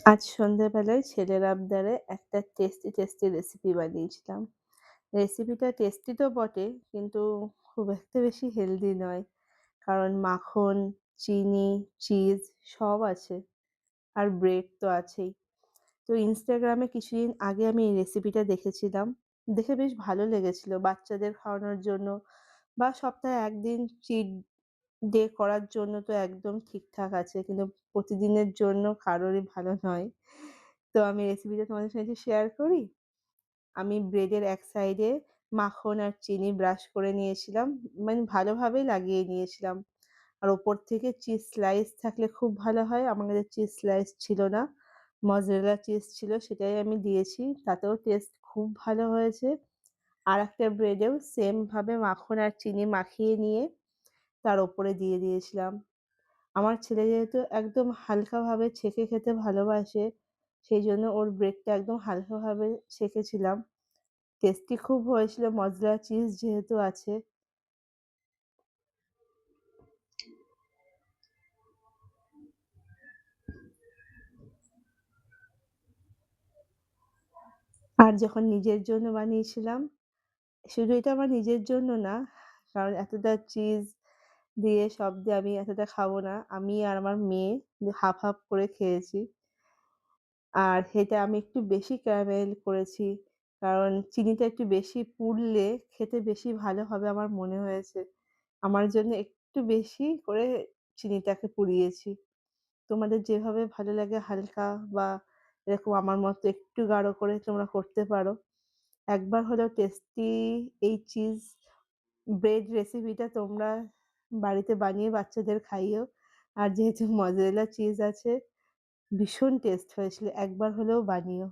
আজ সন্ধ্যাবেলায় ছেলের আবদারে একটা টেস্টি রেসিপি বানিয়েছিলাম। রেসিপিটা টেস্টি তো বটে, কিন্তু খুব একটা বেশি হেলদি নয়। কারণ মাখন, চিনি, চিজ সব আছে। আর ব্রেড তো আছেই। তো Instagram এ কিছুদিন আগে আমি এই রেসিপিটা দেখেছিলাম। দেখে বেশ ভালো লেগেছিল বাচ্চাদের খাওয়ানোর জন্য বা সপ্তাহে ১ দিন চিট ডে করার জন্য তো একদম ঠিকঠাক আছে। কিন্তু প্রতিদিনের জন্য কারোরই ভালো নয়। তো আমি রেসিপিটা তোমাদের সাথে শেয়ার করি। আমি ব্রেডের এক সাইডে মাখন আর চিনি ব্রাশ করে নিয়েছিলাম। মানে ভালোভাবেই লাগিয়ে নিয়েছিলাম। আর ওপর থেকে চিজ স্লাইস থাকলে খুব ভালো হয়। আমার কাছে চিজ স্লাইস ছিল না। মজারেলা চিজ ছিল, সেটাই আমি দিয়েছি। তাতেও টেস্ট খুব ভালো হয়েছে। আরেকটা ব্রেডেও সেম ভাবে মাখন আর চিনি মাখিয়ে নিয়ে তার ওপরে দিয়ে দিয়েছিলাম। আমার ছেলে যেহেতু একদম হালকাভাবে ছেঁকে খেতে ভালোবাসে, সেইজন্য ওর ব্রেডটা একদম হালকাভাবে সেঁকেছিলাম। টেস্টি খুব হয়েছিল, মজরেলা চিজ যেহেতু আছে। আর যখন নিজের জন্য বানিয়েছিলাম, শুধু এটা আমার নিজের জন্য না, কারণ এতটা চিজ দিয়ে সব দিয়ে আমি এতটা খাবো না। আমি আর আমার মেয়ে হাফ করে খেয়েছি। আর এটা আমি একটু বেশি ক্যারামেল করেছি। কারণ চিনিটা একটু বেশি পুড়লে খেতে বেশি ভালো হবে আমার মনে হয়েছে। আমার জন্য একটু বেশি করে চিনিটাকে পুড়িয়েছি। তোমাদের যেভাবে ভালো লাগে হালকা বা এরকম আমার মতো একটু গাঢ় করে তোমরা করতে পারো। একবার হলেও টেস্টি এই চিজ ব্রেড রেসিপিটা তোমরা বাড়িতে বানিয়ে বাচ্চাদের খাইও। আর যেহেতু মজারেলা চিজ আছে, ভীষণ টেস্ট হয়েছিল। একবার হলেও বানিও।